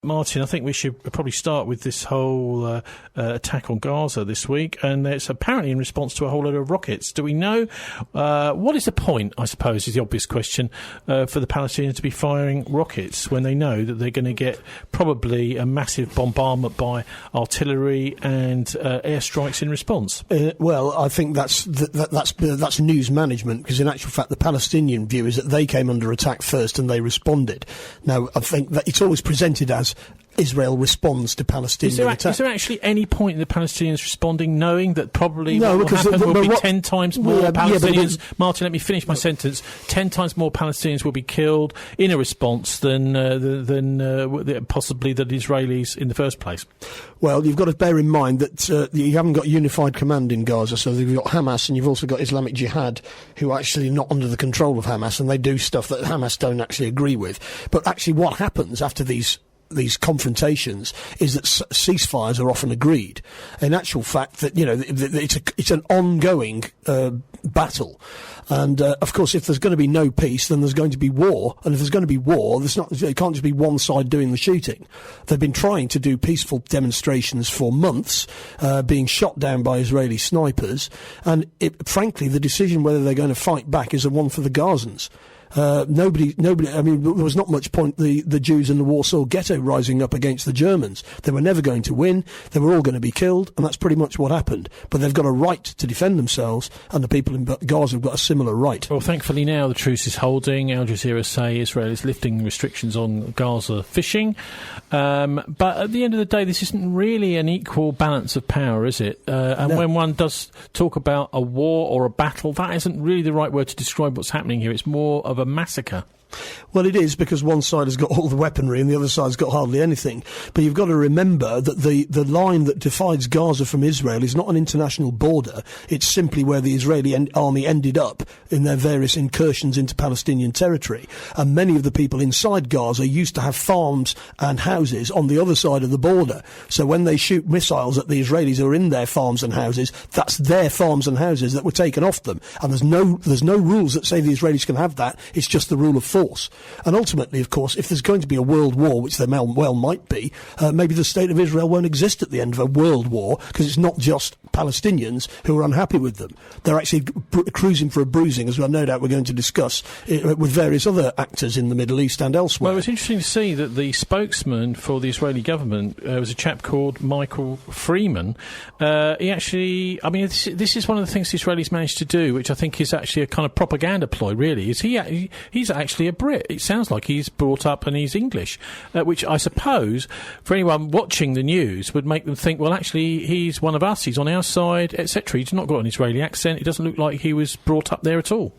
Martin, I think we should probably start with this whole attack on Gaza this week, and it's apparently in response to a whole load of rockets. Do we know what is the point, I suppose, is the obvious question, for the Palestinians to be firing rockets when they know that they're going to get probably a massive bombardment by artillery and airstrikes in response? Well, I think that's news management, because in actual fact the Palestinian view is that they came under attack first and they responded. Now, I think that it's always presented as Israel responds to Palestinian attack. Is there actually any point in the Palestinians responding, knowing that probably what will happen will be 10 times more Palestinians... Martin, let me finish my sentence. 10 times more Palestinians will be killed in a response than possibly the Israelis in the first place. Well, you've got to bear in mind that you haven't got unified command in Gaza, so you've got Hamas and you've also got Islamic Jihad, who are actually not under the control of Hamas, and they do stuff that Hamas don't actually agree with. But actually what happens after these confrontations is that ceasefires are often agreed. In actual fact, that it's an ongoing battle, and of course, if there's going to be no peace, then there's going to be war. And if there's going to be war, it can't just be one side doing the shooting. They've been trying to do peaceful demonstrations for months, being shot down by Israeli snipers, and frankly, the decision whether they're going to fight back is a one for the Gazans. Nobody, I mean, there was not much point the Jews in the Warsaw Ghetto rising up against the Germans. They were never going to win. They were all going to be killed, and that's pretty much what happened. But they've got a right to defend themselves, and the people in Gaza have got a similar right. Well, thankfully now the truce is holding. Al Jazeera say Israel is lifting restrictions on Gaza fishing. But at the end of the day, this isn't really an equal balance of power, is it? And when one does talk about a war or a battle, that isn't really the right word to describe what's happening here. It's more of a massacre. Well, it is, because one side has got all the weaponry and the other side's got hardly anything. But you've got to remember that the line that divides Gaza from Israel is not an international border. It's simply where the Israeli army ended up in their various incursions into Palestinian territory. And many of the people inside Gaza used to have farms and houses on the other side of the border. So when they shoot missiles at the Israelis who are in their farms and houses, that's their farms and houses that were taken off them. And there's no rules that say the Israelis can have that. It's just the rule of force. And ultimately, of course, if there's going to be a world war, which there well might be, maybe the state of Israel won't exist at the end of a world war, because it's not just Palestinians who are unhappy with them. They're actually cruising for a bruising, as no doubt we're going to discuss, with various other actors in the Middle East and elsewhere. Well, it's interesting to see that the spokesman for the Israeli government was a chap called Michael Freeman. He actually, I mean, this is one of the things the Israelis managed to do, which I think is actually a kind of propaganda ploy, really, is he's actually a Brit. It sounds like he's brought up and he's English, which I suppose for anyone watching the news would make them think, well, actually he's one of us, he's on our side, etc. He's not got an Israeli accent. It doesn't look like he was brought up there at all.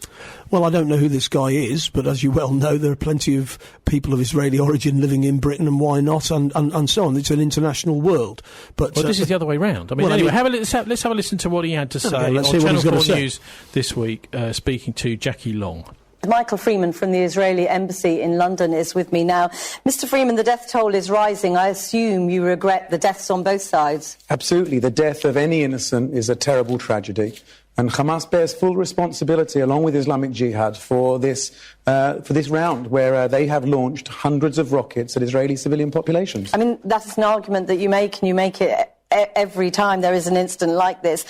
Well, I don't know who this guy is, but as you well know, there are plenty of people of Israeli origin living in Britain, and why not, and so on. It's an international world. But this is the other way round. I mean, let's have a listen to what he had to say on Channel 4 News this week, speaking to Jackie Long. Michael Freeman from the Israeli Embassy in London is with me now. Mr. Freeman, the death toll is rising. I assume you regret the deaths on both sides. Absolutely. The death of any innocent is a terrible tragedy. And Hamas bears full responsibility, along with Islamic Jihad, for this round, where they have launched hundreds of rockets at Israeli civilian populations. I mean, that's an argument that you make, and you make it every time there is an incident like this.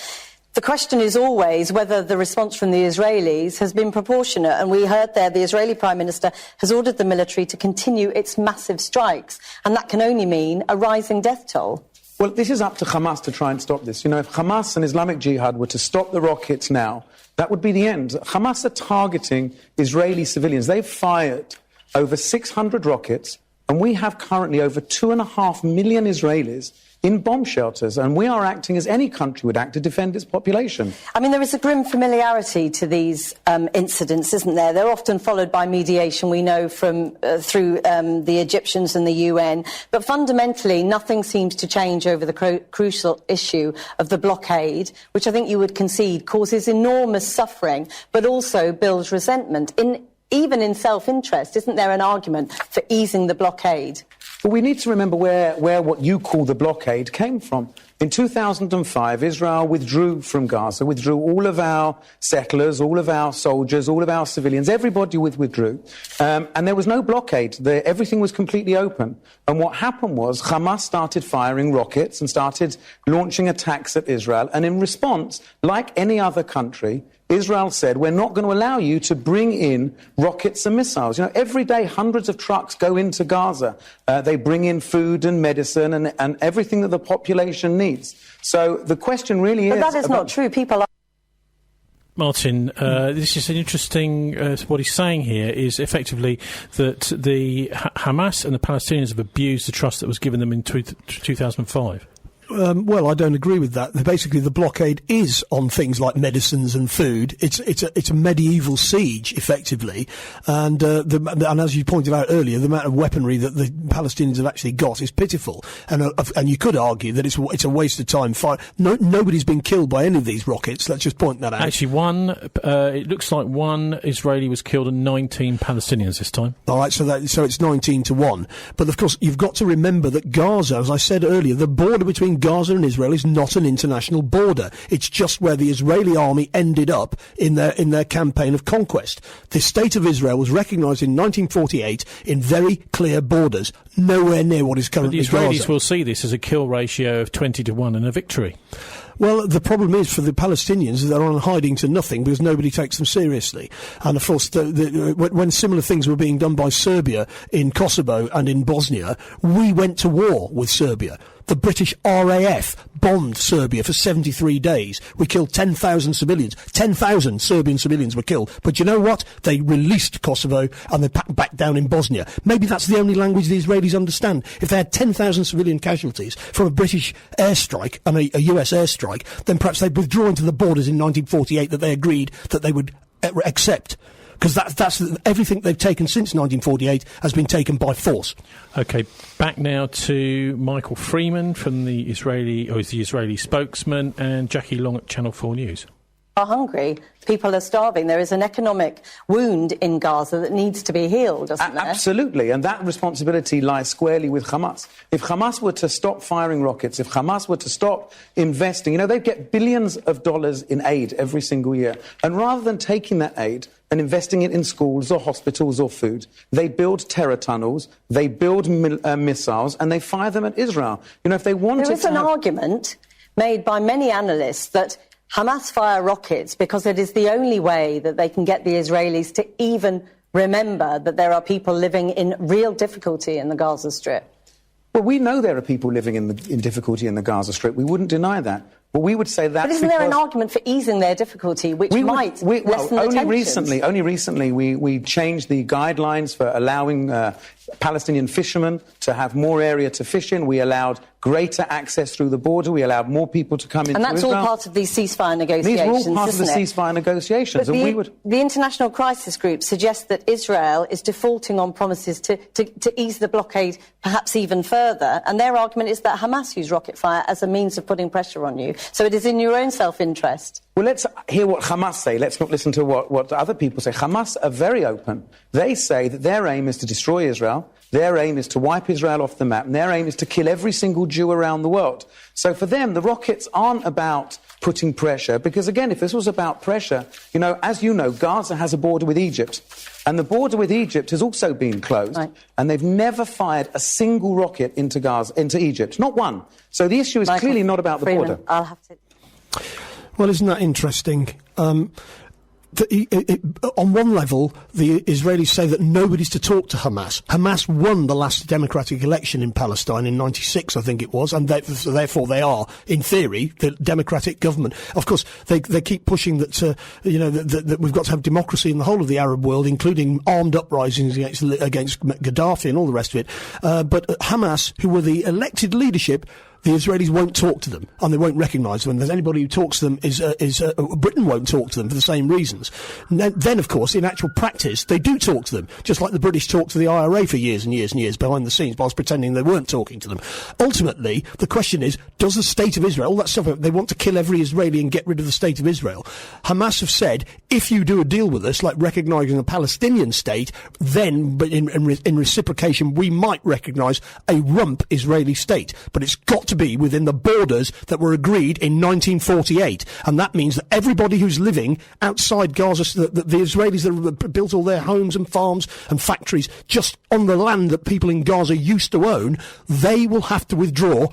The question is always whether the response from the Israelis has been proportionate. And we heard there the Israeli Prime Minister has ordered the military to continue its massive strikes. And that can only mean a rising death toll. Well, this is up to Hamas to try and stop this. You know, if Hamas and Islamic Jihad were to stop the rockets now, that would be the end. Hamas are targeting Israeli civilians. They've fired over 600 rockets, and we have currently over 2.5 million Israelis in bomb shelters, and we are acting as any country would act to defend its population. I mean, there is a grim familiarity to these incidents, isn't there? They're often followed by mediation, we know, from through the Egyptians and the UN. But fundamentally, nothing seems to change over the crucial issue of the blockade, which I think you would concede causes enormous suffering, but also builds resentment. Even in self-interest, isn't there an argument for easing the blockade? Well, we need to remember where what you call the blockade came from. In 2005, Israel withdrew from Gaza, withdrew all of our settlers, all of our soldiers, all of our civilians, everybody withdrew. And there was no blockade. Everything was completely open. And what happened was Hamas started firing rockets and started launching attacks at Israel. And in response, like any other country, Israel said, we're not going to allow you to bring in rockets and missiles. You know, every day hundreds of trucks go into Gaza. They bring in food and medicine and everything that the population needs. So the question really is... But that is not true. People are... Martin, this is an interesting... what he's saying here is effectively that the Hamas and the Palestinians have abused the trust that was given them in 2005. Well, I don't agree with that. Basically, the blockade is on things like medicines and food. It's a medieval siege, effectively, and as you pointed out earlier, the amount of weaponry that the Palestinians have actually got is pitiful. And you could argue that it's a waste of time. Nobody's been killed by any of these rockets. Let's just point that out. Actually, it looks like one Israeli was killed and 19 Palestinians this time. All right, so it's 19-1. But of course, you've got to remember that Gaza, as I said earlier, the border between Gaza and Israel is not an international border. It's just where the Israeli army ended up in their campaign of conquest. The state of Israel was recognised in 1948 in very clear borders, nowhere near what is currently Gaza. But the Israelis will see this as a kill ratio of 20-1 and a victory. Well, the problem is for the Palestinians, they're on hiding to nothing because nobody takes them seriously. And of course, when similar things were being done by Serbia in Kosovo and in Bosnia, we went to war with Serbia. The British RAF bombed Serbia for 73 days. We killed 10,000 civilians. 10,000 Serbian civilians were killed. But you know what? They released Kosovo and they packed back down in Bosnia. Maybe that's the only language the Israelis understand. If they had 10,000 civilian casualties from a British airstrike and a US airstrike, then perhaps they'd withdraw into the borders in 1948 that they agreed that they would accept. Because that's everything they've taken since 1948 has been taken by force. OK, back now to Michael Freeman from the Israeli spokesman, and Jackie Long at Channel 4 News. Are hungry. People are starving. There is an economic wound in Gaza that needs to be healed, doesn't there? Absolutely, and that responsibility lies squarely with Hamas. If Hamas were to stop firing rockets, if Hamas were to stop investing, you know, they get billions of dollars in aid every single year, and rather than taking that aid and investing it in schools or hospitals or food, they build terror tunnels, they build missiles, and they fire them at Israel. You know, if they wanted to... There is an argument made by many analysts that Hamas fire rockets because it is the only way that they can get the Israelis to even remember that there are people living in real difficulty in the Gaza Strip. Well, we know there are people living in difficulty in the Gaza Strip. We wouldn't deny that. But we would say that. But isn't there an argument for easing their difficulty, which might lessen the tensions? Only recently we changed the guidelines for allowing Palestinian fishermen to have more area to fish in. We allowed greater access through the border. We allowed more people to come into Israel. And that's all part of these ceasefire negotiations, These are all part of the ceasefire negotiations. But the International Crisis Group suggests that Israel is defaulting on promises to ease the blockade perhaps even further. And their argument is that Hamas use rocket fire as a means of putting pressure on you. So it is in your own self-interest. Well, let's hear what Hamas say. Let's not listen to what other people say. Hamas are very open. They say that their aim is to destroy Israel. Their aim is to wipe Israel off the map. And their aim is to kill every single Jew around the world. So for them, the rockets aren't about putting pressure. Because, again, if this was about pressure, you know, as you know, Gaza has a border with Egypt. And the border with Egypt has also been closed. Right. And they've never fired a single rocket into Egypt. Not one. So the issue is clearly not about the border. I'll have to... Well, isn't that interesting? On one level, the Israelis say that nobody's to talk to Hamas. Hamas won the last democratic election in Palestine in 96, I think it was, and therefore they are, in theory, the democratic government. Of course, they keep pushing that, that we've got to have democracy in the whole of the Arab world, including armed uprisings against Gaddafi and all the rest of it. But Hamas, who were the elected leadership, The Israelis won't talk to them, and they won't recognise them. And there's anybody who talks to them Britain won't talk to them for the same reasons. Then, of course, in actual practice, they do talk to them, just like the British talked to the IRA for years and years and years behind the scenes, whilst pretending they weren't talking to them. Ultimately, the question is, does the State of Israel, all that stuff, they want to kill every Israeli and get rid of the State of Israel. Hamas have said, if you do a deal with us, like recognising a Palestinian state, then, but in reciprocation, we might recognise a rump Israeli state. But it's got to be within the borders that were agreed in 1948, and that means that everybody who's living outside Gaza, the Israelis that have built all their homes and farms and factories just on the land that people in Gaza used to own, they will have to withdraw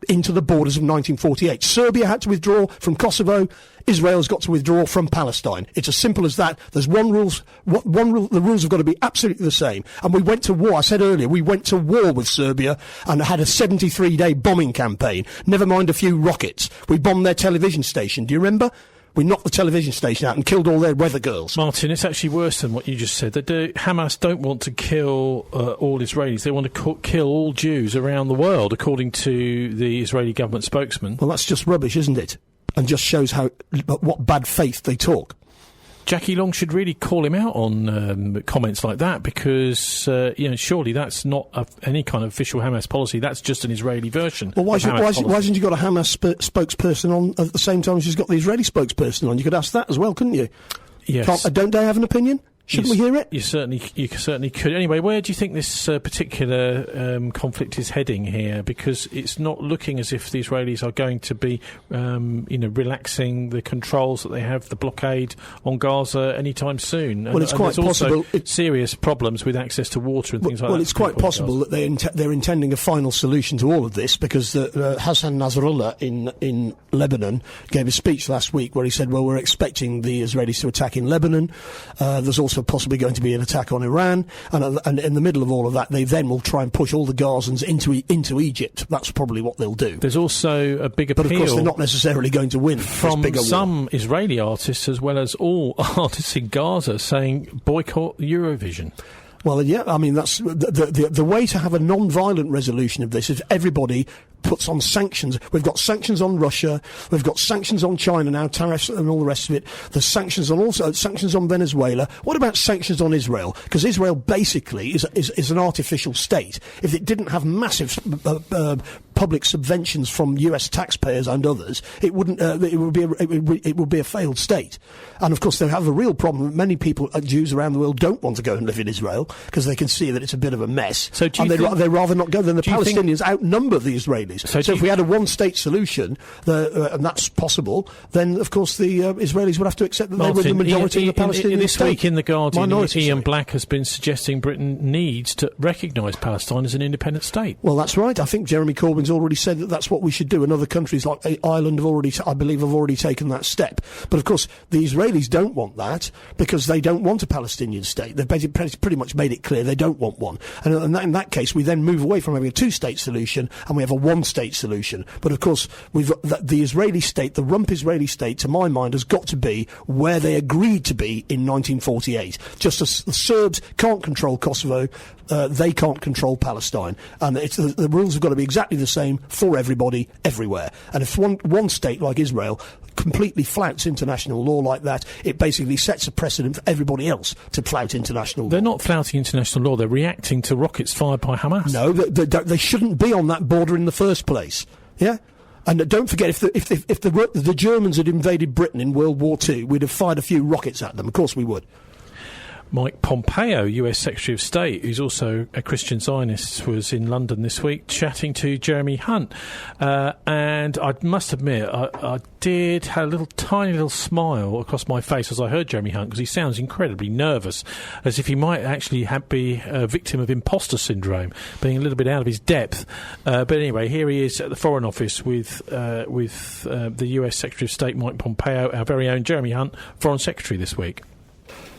into the borders of 1948. Serbia had to withdraw from Kosovo. Israel's got to withdraw from Palestine. It's as simple as that. There's one rule. The rules have got to be absolutely the same. And we went to war. I said earlier, we went to war with Serbia and had a 73-day bombing campaign. Never mind a few rockets. We bombed their television station. Do you remember? We knocked the television station out and killed all their weather girls. Martin, it's actually worse than what you just said. Hamas don't want to kill all Israelis. They want to kill all Jews around the world, according to the Israeli government spokesman. Well, that's just rubbish, isn't it? And just shows what bad faith they talk. Jackie Long should really call him out on comments like that, because surely that's not any kind of official Hamas policy. That's just an Israeli version. Well, why hasn't you got a Hamas spokesperson on at the same time as you've got the Israeli spokesperson on? You could ask that as well, couldn't you? Yes. Don't they have an opinion? Shouldn't we hear it? You certainly could. Anyway, where do you think this particular conflict is heading here? Because it's not looking as if the Israelis are going to be, relaxing the controls that they have, the blockade on Gaza anytime soon. Well, it's quite possible. Also serious problems with access to water and things like that. Well, it's quite possible that they're intending a final solution to all of this, because Hassan Nasrallah in Lebanon gave a speech last week where he said, well, we're expecting the Israelis to attack in Lebanon. There's also possibly going to be an attack on Iran, and in the middle of all of that, they then will try and push all the Gazans into Egypt. That's probably what they'll do. There's also a big appeal, but of course they're not necessarily going to win from some Israeli artists as well as all artists in Gaza saying boycott Eurovision. Well, yeah, I mean, that's the way to have a non-violent resolution of this is everybody puts on sanctions. We've got sanctions on Russia, we've got sanctions on China now, tariffs and all the rest of it. There's sanctions on Venezuela. What about sanctions on Israel? Because Israel basically is an artificial state. If it didn't have massive public subventions from US taxpayers and others, it would be a failed state. And of course they have a real problem. Many people, Jews around the world, don't want to go and live in Israel because they can see that it's a bit of a mess. So they'd rather not go. Then the Palestinians outnumber the Israelis. So if we had a one-state solution, and that's possible, then of course the Israelis would have to accept that they were the majority of the Palestinian this state. Week in The Guardian, Ian Black has been suggesting Britain needs to recognise Palestine as an independent state. Well, that's right. I think Jeremy Corbyn's already said that that's what we should do, and other countries like Ireland have already taken that step. But of course, the Israelis don't want that because they don't want a Palestinian state. They've pretty much made it clear they don't want one. And in that case, we then move away from having a two-state solution and we have a one-state solution. But of course, we've got the Israeli state, the rump Israeli state, to my mind, has got to be where they agreed to be in 1948. Just as the Serbs can't control Kosovo, they can't control Palestine. And the rules have got to be exactly the same for everybody, everywhere. And if one state like Israel completely flouts international law like that, it basically sets a precedent for everybody else to flout international law. They're not flouting international law, they're reacting to rockets fired by Hamas. No, they shouldn't be on that border in the first place. Yeah? And don't forget, if the Germans had invaded Britain in World War II, we'd have fired a few rockets at them. Of course we would. Mike Pompeo, US Secretary of State, who's also a Christian Zionist, was in London this week chatting to Jeremy Hunt. And I must admit, I had a tiny little smile across my face as I heard Jeremy Hunt, because he sounds incredibly nervous, as if he might actually be a victim of imposter syndrome, being a little bit out of his depth. But anyway, here he is at the Foreign Office with the US Secretary of State, Mike Pompeo, our very own Jeremy Hunt, Foreign Secretary this week.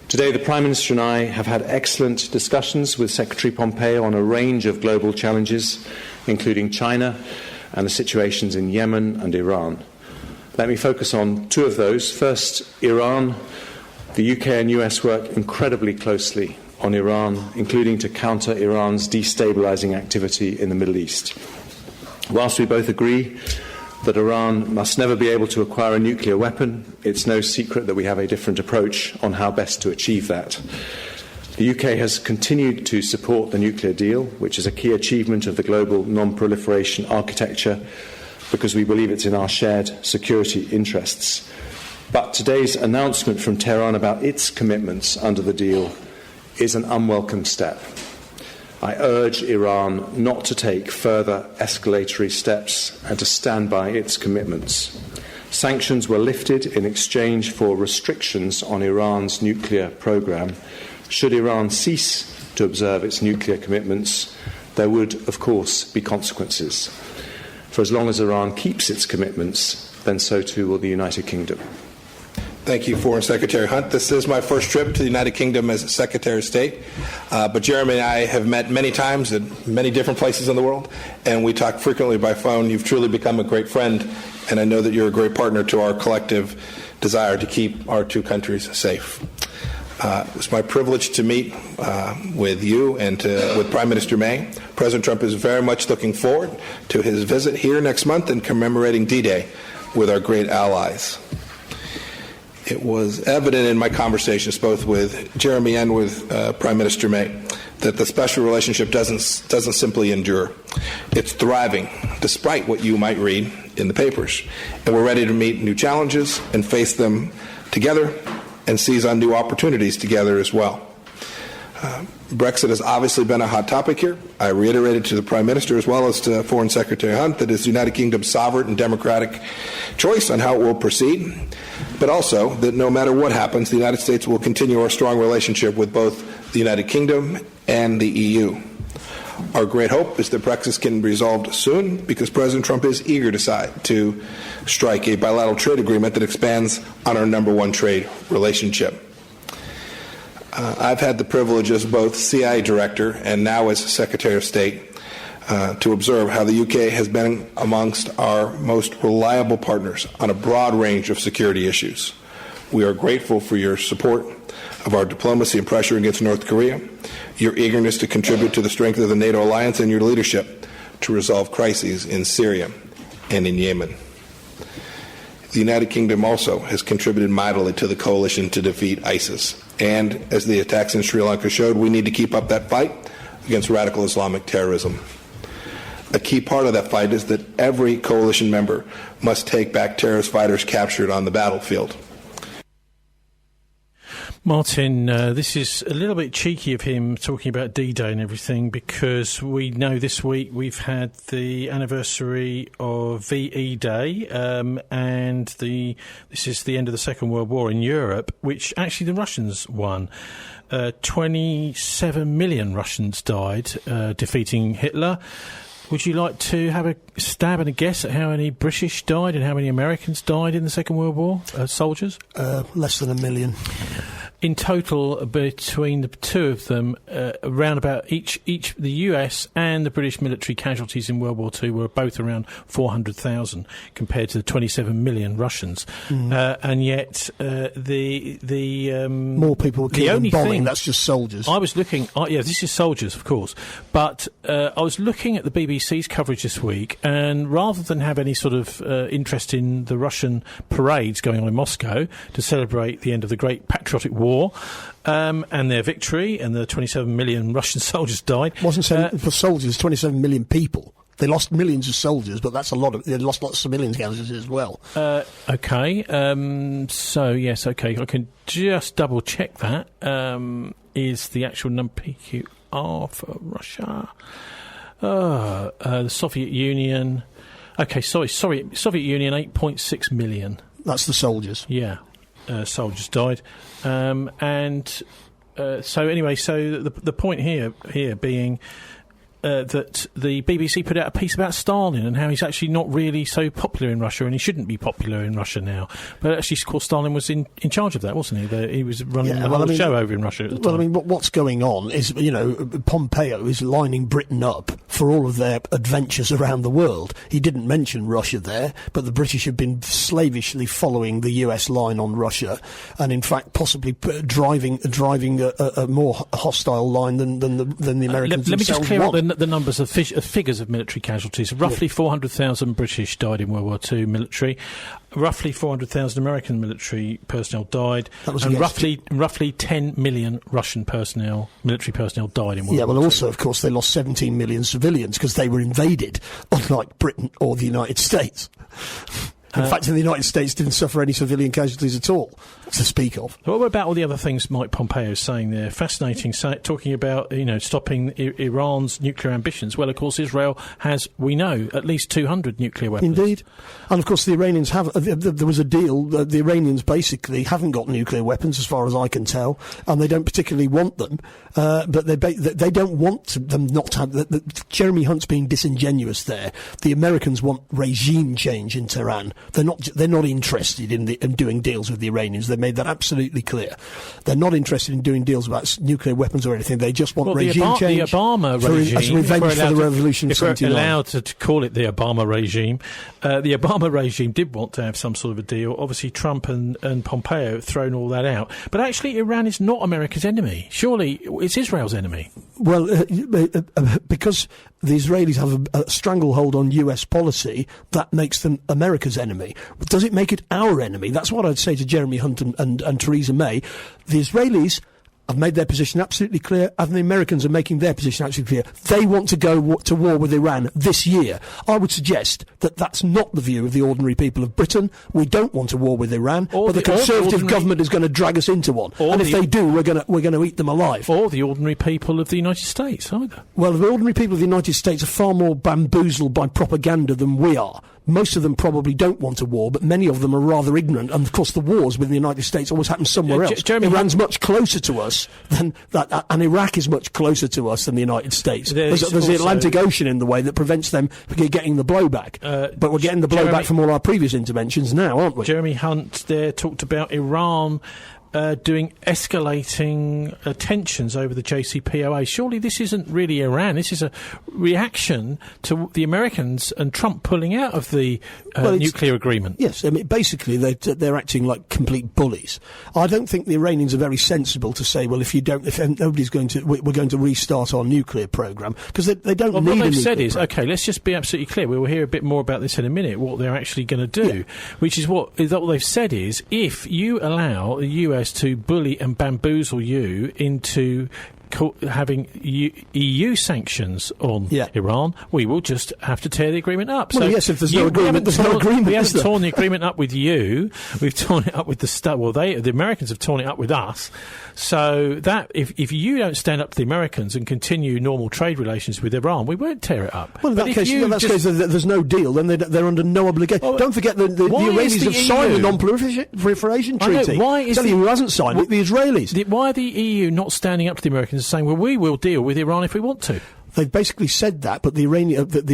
Today, the Prime Minister and I have had excellent discussions with Secretary Pompeo on a range of global challenges, including China and the situations in Yemen and Iran. Let me focus on two of those. First, Iran. The UK and US work incredibly closely on Iran, including to counter Iran's destabilising activity in the Middle East. Whilst we both agree that Iran must never be able to acquire a nuclear weapon, it's no secret that we have a different approach on how best to achieve that. The UK has continued to support the nuclear deal, which is a key achievement of the global non-proliferation architecture, because we believe it's in our shared security interests. But today's announcement from Tehran about its commitments under the deal is an unwelcome step. I urge Iran not to take further escalatory steps and to stand by its commitments. Sanctions were lifted in exchange for restrictions on Iran's nuclear program. Should Iran cease to observe its nuclear commitments, there would, of course, be consequences. For as long as Iran keeps its commitments, then so too will the United Kingdom. Thank you, Foreign Secretary Hunt. This is my first trip to the United Kingdom as Secretary of State. But Jeremy and I have met many times in many different places in the world, and we talk frequently by phone. You've truly become a great friend, and I know that you're a great partner to our collective desire to keep our two countries safe. It was my privilege to meet with you and with Prime Minister May. President Trump is very much looking forward to his visit here next month and commemorating D-Day with our great allies. It was evident in my conversations both with Jeremy and with Prime Minister May that the special relationship doesn't simply endure. It's thriving, despite what you might read in the papers. And we're ready to meet new challenges and face them together and seize on new opportunities together as well. Brexit has obviously been a hot topic here. I reiterated to the Prime Minister as well as to Foreign Secretary Hunt that it's the United Kingdom's sovereign and democratic choice on how it will proceed, but also that no matter what happens, the United States will continue our strong relationship with both the United Kingdom and the EU. Our great hope is that Brexit can be resolved soon because President Trump is eager to strike a bilateral trade agreement that expands on our number one trade relationship. I've had the privilege as both CIA Director and now as Secretary of State to observe how the UK has been amongst our most reliable partners on a broad range of security issues. We are grateful for your support of our diplomacy and pressure against North Korea, your eagerness to contribute to the strength of the NATO alliance, and your leadership to resolve crises in Syria and in Yemen. The United Kingdom also has contributed mightily to the coalition to defeat ISIS. And as the attacks in Sri Lanka showed, we need to keep up that fight against radical Islamic terrorism. A key part of that fight is that every coalition member must take back terrorist fighters captured on the battlefield. Martin, this is a little bit cheeky of him talking about D-Day and everything, because we know this week we've had the anniversary of VE Day, and this is the end of the Second World War in Europe, which actually the Russians won. 27 million Russians died defeating Hitler. Would you like to have a stab and a guess at how many British died and how many Americans died in the Second World War, soldiers? Less than 1 million. In total, between the two of them, around about each the US and the British military casualties in World War II were both around 400,000 compared to the 27 million Russians. And yet, more people were killed in bombing. That's just soldiers. I was looking. This is soldiers, of course. But I was looking at the BBC's coverage this week, and rather than have any sort of interest in the Russian parades going on in Moscow to celebrate the end of the Great Patriotic War, and their victory, and the 27 million Russian soldiers died. Wasn't for soldiers, 27 million people. They lost millions of soldiers, but that's a lot of. They lost lots of civilian casualties as well. Okay. So yes, okay. I can just double check that. Is the actual number PQR for Russia? The Soviet Union. Okay, sorry. Soviet Union, 8.6 million. That's the soldiers. Yeah. Soldiers died, so anyway, so the point here being that the BBC put out a piece about Stalin and how he's actually not really so popular in Russia, and he shouldn't be popular in Russia now. But actually, of course, Stalin was in charge of that, wasn't he? He was running the whole show over in Russia at the time. Well, I mean, what's going on is, Pompeo is lining Britain up for all of their adventures around the world. He didn't mention Russia there, but the British have been slavishly following the US line on Russia, and in fact, possibly driving a more hostile line than the Americans let me just clear up the the numbers of figures of military casualties. Roughly 400,000 British died in World War II military. Roughly 400,000 American military personnel died, and roughly 10 million Russian military personnel died in World War II. Yeah, well, also, of course, they lost 17 million civilians because they were invaded, unlike Britain or the United States. In fact, in the United States, didn't suffer any civilian casualties at all, to speak of. What about all the other things Mike Pompeo is saying there? Fascinating, talking about, stopping Iran's nuclear ambitions. Well, of course, Israel has, we know, at least 200 nuclear weapons. Indeed. And, of course, the Iranians have... there was a deal. The Iranians basically haven't got nuclear weapons, as far as I can tell, and they don't particularly want them. But they don't want them not to have... Jeremy Hunt's being disingenuous there. The Americans want regime change in Tehran. They're not interested in doing deals with the Iranians. They made that absolutely clear. They're not interested in doing deals about nuclear weapons or anything. They just want regime change. The Obama regime, as revenge for the revolution of 79. If we're allowed to call it the Obama regime, the Obama regime did want to have some sort of a deal. Obviously, Trump and Pompeo have thrown all that out. But actually, Iran is not America's enemy. Surely, it's Israel's enemy. Well, because the Israelis have a stranglehold on US policy, that makes them America's enemy. Does it make it our enemy? That's what I'd say to Jeremy Hunt and Theresa May. The Israelis have made their position absolutely clear, and the Americans are making their position absolutely clear. They want to go to war with Iran this year. I would suggest that that's not the view of the ordinary people of Britain. We don't want a war with Iran, but the Conservative government is going to drag us into one. And if they do, we're going to eat them alive. Or the ordinary people of the United States, either. Well, the ordinary people of the United States are far more bamboozled by propaganda than we are. Most of them probably don't want a war, but many of them are rather ignorant. And, of course, the wars with the United States always happen somewhere else. Iran's much closer to us than that, and Iraq is much closer to us than the United States. There's the Atlantic Ocean in the way that prevents them from getting the blowback. But we're getting the blowback from all our previous interventions now, aren't we? Jeremy Hunt there talked about Iran doing escalating tensions over the JCPOA. Surely this isn't really Iran. This is a reaction to the Americans and Trump pulling out of the nuclear agreement. Yes, I mean, basically they're acting like complete bullies. I don't think the Iranians are very sensible to say, well, if nobody's going to, we're going to restart our nuclear program, because they don't need a nuclear program. What they've said is, okay, let's just be absolutely clear. We will hear a bit more about this in a minute, what they're actually going to do, which is what they've said is, if you allow the US to bully and bamboozle you into having EU sanctions on Iran, we will just have to tear the agreement up. Well, yes, if there's no agreement, there's no agreement. We haven't torn the agreement up with you. We've torn it up with the Americans have torn it up with us. So that if you don't stand up to the Americans and continue normal trade relations with Iran, we won't tear it up. Well, in that case, there's no deal. Then they're under no obligation. Oh, don't forget the Iranians have signed the non-proliferation treaty. Why is who hasn't signed it? The Israelis. Why are the EU not standing up to the Americans and saying, well, we will deal with Iran if we want to? They've basically said that, but the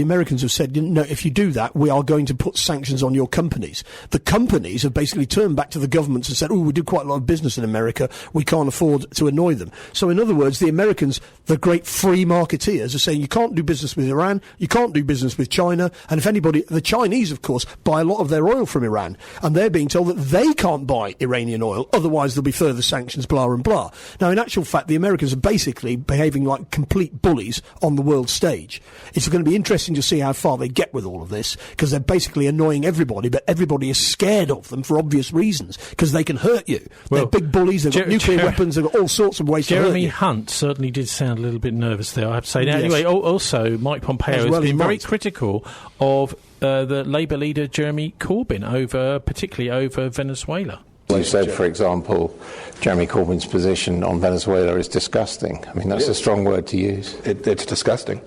Americans have said, no, if you do that, we are going to put sanctions on your companies. The companies have basically turned back to the governments and said, we do quite a lot of business in America, we can't afford to annoy them. So in other words, the Americans, the great free marketeers, are saying you can't do business with Iran, you can't do business with China, and if anybody, the Chinese, of course, buy a lot of their oil from Iran, and they're being told that they can't buy Iranian oil, otherwise there'll be further sanctions, blah and blah. Now, in actual fact, the Americans are basically behaving like complete bullies on the world stage. It's going to be interesting to see how far they get with all of this, because they're basically annoying everybody, but everybody is scared of them for obvious reasons, because they can hurt you. They're big bullies, they've got nuclear weapons, they've got all sorts of ways to hurt you. Jeremy Hunt certainly did sound a little bit nervous there, I have to say. Now, anyway, also, Mike Pompeo has been very critical of the Labour leader Jeremy Corbyn, particularly over Venezuela. You said, for example, Jeremy Corbyn's position on Venezuela is disgusting. I mean, that's a strong word to use. It's disgusting.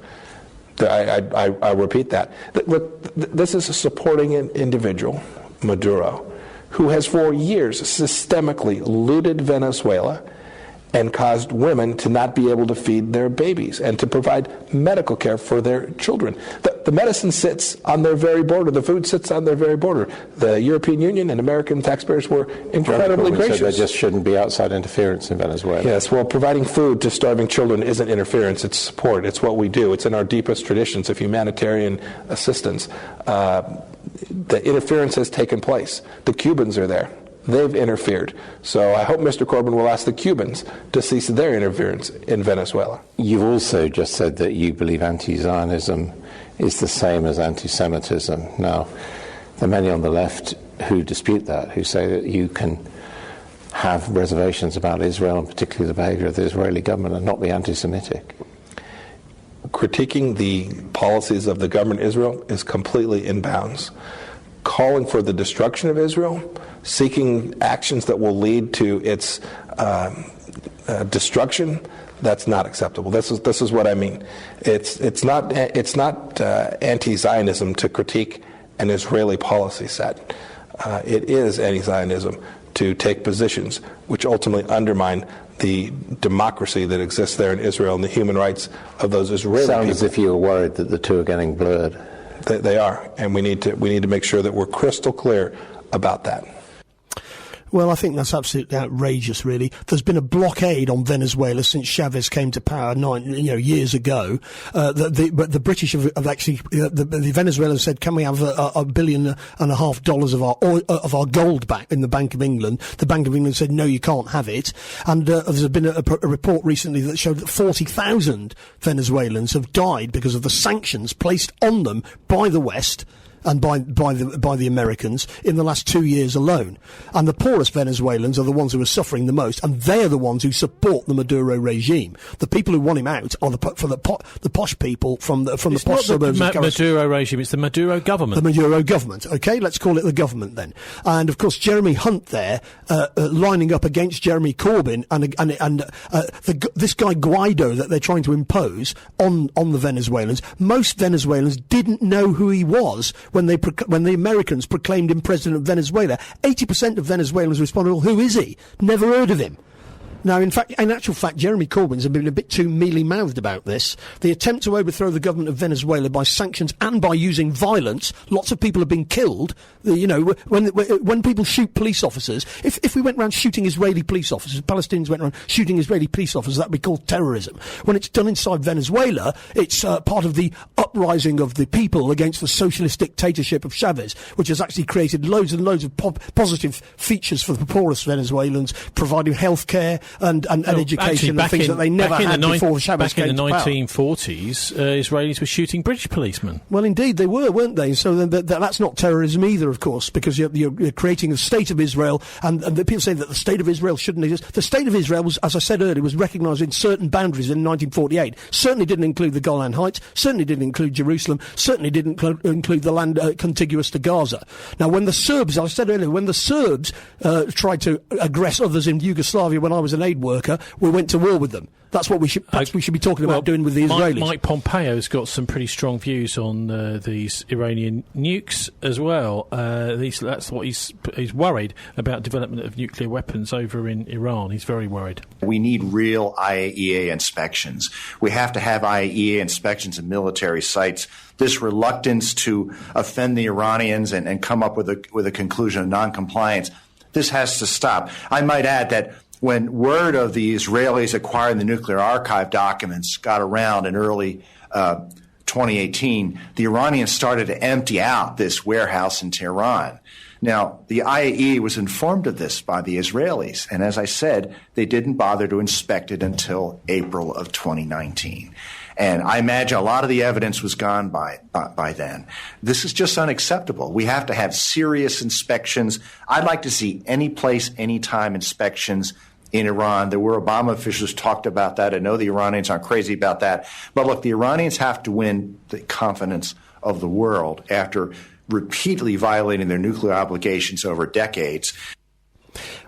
I repeat that. Look, this is a supporting an individual, Maduro, who has for years systemically looted Venezuela and caused women to not be able to feed their babies and to provide medical care for their children. The medicine sits on their very border. The food sits on their very border. The European Union and American taxpayers were incredibly gracious. Said there just shouldn't be outside interference in Venezuela. Yes, well, providing food to starving children isn't interference, it's support. It's what we do. It's in our deepest traditions of humanitarian assistance. The interference has taken place. The Cubans are there. they've interfered. So I hope Mr. Corbyn will ask the Cubans to cease their interference in Venezuela. You've also just said that you believe anti-Zionism is the same as anti-Semitism. Now, there are many on the left who dispute that, who say that you can have reservations about Israel and particularly the behavior of the Israeli government and not be anti-Semitic. Critiquing the policies of the government of Israel is completely in bounds. Calling for the destruction of Israel, seeking actions that will lead to its destruction, that's not acceptable. This is what I mean. It's not anti-Zionism to critique an Israeli policy set. It is anti-Zionism to take positions which ultimately undermine the democracy that exists there in Israel and the human rights of those Israeli people. Sounds as if you were worried that the two are getting blurred. They are, and we need to make sure that we're crystal clear about that. Well, I think that's absolutely outrageous, really. There's been a blockade on Venezuela since Chavez came to power years ago. But the British have actually, the Venezuelans said, can we have $1.5 billion of our gold back in the Bank of England? The Bank of England said, no, you can't have it. And there's been a report recently that showed that 40,000 Venezuelans have died because of the sanctions placed on them by the West and by the Americans in the last 2 years alone. And the poorest Venezuelans are the ones who are suffering the most, and they're the ones who support the Maduro regime. The people who want him out are the posh people from the posh suburbs of Caracas. Maduro regime, it's the Maduro government. The Maduro government, okay? Let's call it the government then. And, of course, Jeremy Hunt there, lining up against Jeremy Corbyn and this guy Guaido that they're trying to impose on the Venezuelans. Most Venezuelans didn't know who he was when the Americans proclaimed him president of Venezuela. 80% of Venezuelans responded, well, who is he? Never heard of him. Now, in actual fact, Jeremy Corbyn's been a bit too mealy-mouthed about this. The attempt to overthrow the government of Venezuela by sanctions and by using violence, lots of people have been killed. When people shoot police officers, if we went around shooting Israeli police officers, Palestinians went around shooting Israeli police officers, that would be called terrorism. When it's done inside Venezuela, it's part of the uprising of the people against the socialist dictatorship of Chavez, which has actually created loads and loads of positive features for the poorest Venezuelans, providing health care and education and things that they never had before Chavez came to power. Back in the 1940s, Israelis were shooting British policemen. Well, indeed, they were, weren't they? So that's not terrorism either, of course, because you're creating a state of Israel, and the people say that the state of Israel shouldn't exist. The state of Israel was, as I said earlier, was recognised in certain boundaries in 1948. Certainly didn't include the Golan Heights, certainly didn't include Jerusalem, certainly didn't include the land contiguous to Gaza. Now, when the Serbs, as I said earlier, when the Serbs tried to aggress others in Yugoslavia when I was an aid worker, we went to war with them. That's what we should be talking about doing with the Israelis. Mike Pompeo's got some pretty strong views on these Iranian nukes as well. That's what he's worried about, development of nuclear weapons over in Iran. He's very worried. We need real IAEA inspections. We have to have IAEA inspections of military sites. This reluctance to offend the Iranians and come up with a conclusion of noncompliance, this has to stop. I might add that when word of the Israelis acquiring the nuclear archive documents got around in early 2018, the Iranians started to empty out this warehouse in Tehran. Now, the IAEA was informed of this by the Israelis, and as I said, they didn't bother to inspect it until April of 2019. And I imagine a lot of the evidence was gone by then. This is just unacceptable. We have to have serious inspections. I'd like to see any place, anytime inspections in Iran. There were Obama officials talked about that. I know the Iranians aren't crazy about that. But look, the Iranians have to win the confidence of the world after repeatedly violating their nuclear obligations over decades.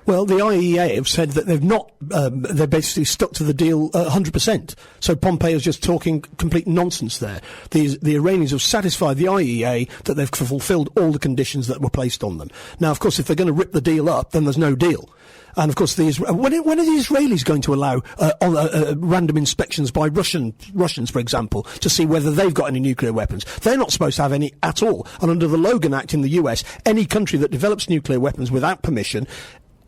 Well, the IAEA have said that they've not, they're basically stuck to the deal 100%. So Pompeo's just talking complete nonsense there. The Iranians have satisfied the IAEA that they've fulfilled all the conditions that were placed on them. Now, of course, if they're going to rip the deal up, then there's no deal. And, of course, when are the Israelis going to allow random inspections by Russians, for example, to see whether they've got any nuclear weapons? They're not supposed to have any at all. And under the Logan Act in the US, any country that develops nuclear weapons without permission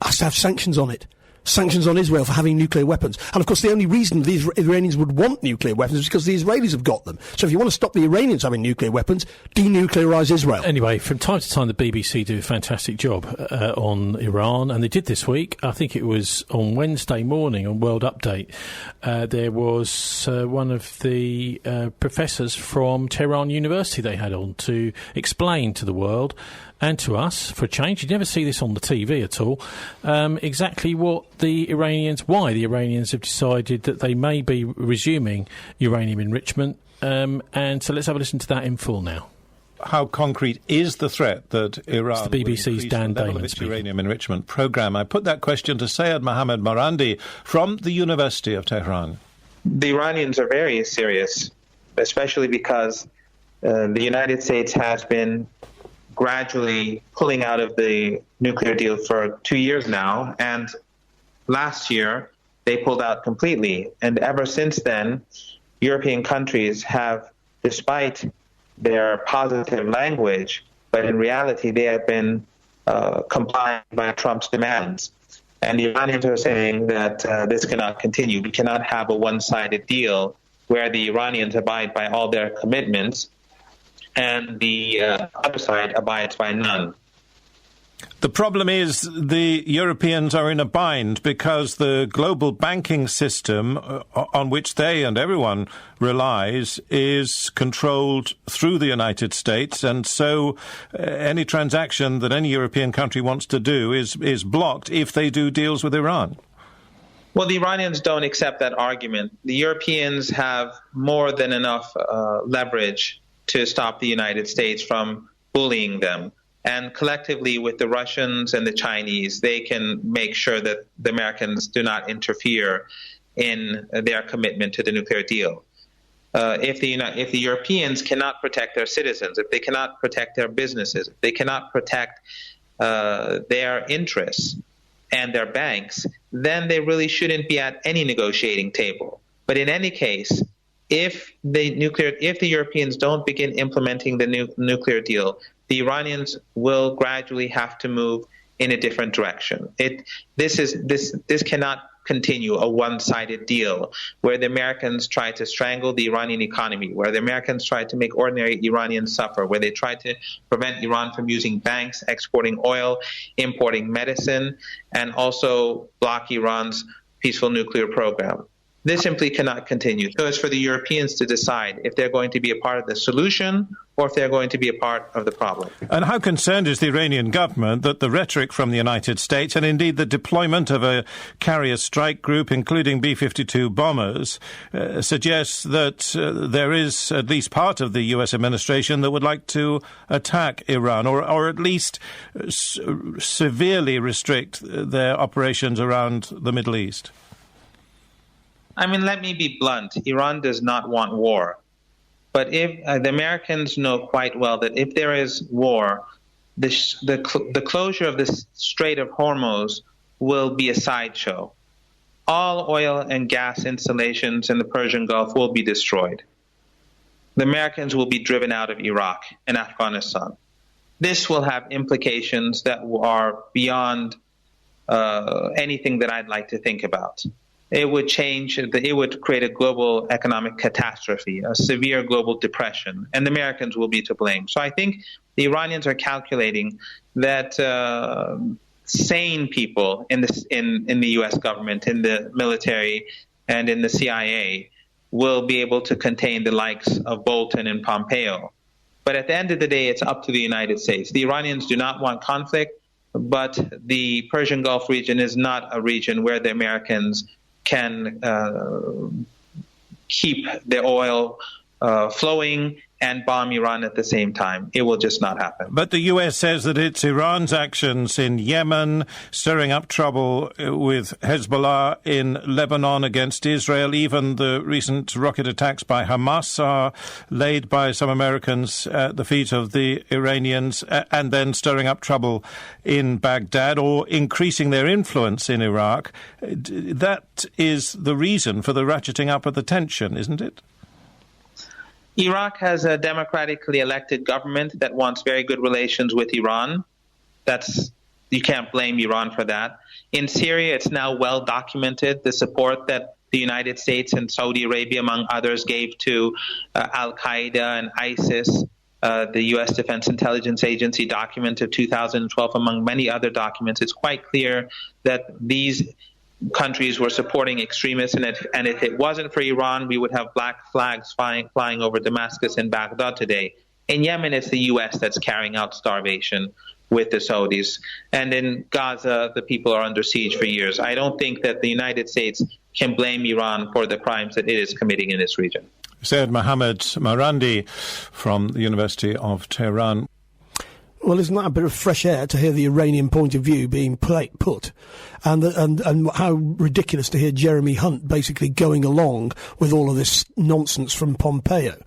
has to have sanctions on it. sanctions on Israel for having nuclear weapons. And, of course, the only reason the Iranians would want nuclear weapons is because the Israelis have got them. So if you want to stop the Iranians having nuclear weapons, denuclearise Israel. Anyway, from time to time, the BBC do a fantastic job on Iran, and they did this week. I think it was on Wednesday morning on World Update. There was one of the professors from Tehran University they had on to explain to the world and to us, for a change, you never see this on the TV at all, exactly why the Iranians have decided that they may be resuming uranium enrichment. And so let's have a listen to that in full now. How concrete is the threat that Iran it's the BBC's Dan Damon its uranium enrichment program? I put that question to Syed Mohammed Marandi from the University of Tehran. The Iranians are very serious, especially because the United States has been gradually pulling out of the nuclear deal for 2 years now, and last year they pulled out completely. And ever since then, European countries have, despite their positive language, but in reality they have been complying by Trump's demands. And the Iranians are saying that this cannot continue. We cannot have a one-sided deal where the Iranians abide by all their commitments and the other side abides by none. The problem is the Europeans are in a bind because the global banking system on which they and everyone relies is controlled through the United States, and so any transaction that any European country wants to do is blocked if they do deals with Iran. Well, the Iranians don't accept that argument. The Europeans have more than enough leverage to stop the United States from bullying them. And collectively with the Russians and the Chinese, they can make sure that the Americans do not interfere in their commitment to the nuclear deal. If the Europeans cannot protect their citizens, if they cannot protect their businesses, if they cannot protect their interests and their banks, then they really shouldn't be at any negotiating table. But in any case, if the Europeans don't begin implementing the nuclear deal, the Iranians will gradually have to move in a different direction. This cannot continue a one-sided deal where the Americans try to strangle the Iranian economy, where the Americans try to make ordinary Iranians suffer, where they try to prevent Iran from using banks, exporting oil, importing medicine, and also block Iran's peaceful nuclear program. This simply cannot continue. So it's for the Europeans to decide if they're going to be a part of the solution or if they're going to be a part of the problem. And how concerned is the Iranian government that the rhetoric from the United States and indeed the deployment of a carrier strike group, including B-52 bombers, suggests that there is at least part of the U.S. administration that would like to attack Iran or at least severely restrict their operations around the Middle East? I mean, let me be blunt. Iran does not want war. But if the Americans know quite well that if there is war, the closure of the Strait of Hormuz will be a sideshow. All oil and gas installations in the Persian Gulf will be destroyed. The Americans will be driven out of Iraq and Afghanistan. This will have implications that are beyond anything that I'd like to think about. It would it would create a global economic catastrophe, a severe global depression, and the Americans will be to blame. So I think the Iranians are calculating that sane people in the U.S. government, in the military, and in the CIA will be able to contain the likes of Bolton and Pompeo. But at the end of the day, it's up to the United States. The Iranians do not want conflict, but the Persian Gulf region is not a region where the Americans can keep the oil flowing and bomb Iran at the same time. It will just not happen. But the U.S. says that it's Iran's actions in Yemen, stirring up trouble with Hezbollah in Lebanon against Israel. Even the recent rocket attacks by Hamas are laid by some Americans at the feet of the Iranians, and then stirring up trouble in Baghdad or increasing their influence in Iraq. That is the reason for the ratcheting up of the tension, isn't it? Iraq has a democratically elected government that wants very good relations with Iran. That's you can't blame Iran for that. In Syria, it's now well documented the support that the United States and Saudi Arabia, among others, gave to Al-Qaeda and ISIS. The U.S. Defense Intelligence Agency document of 2012, among many other documents, it's quite clear that these countries were supporting extremists, and if it wasn't for Iran, we would have black flags flying over Damascus and Baghdad today. In Yemen, it's the U.S. that's carrying out starvation with the Saudis. And in Gaza, the people are under siege for years. I don't think that the United States can blame Iran for the crimes that it is committing in this region. Said Mohammed Marandi from the University of Tehran. Well, isn't that a bit of fresh air to hear the Iranian point of view being put? And how ridiculous to hear Jeremy Hunt basically going along with all of this nonsense from Pompeo.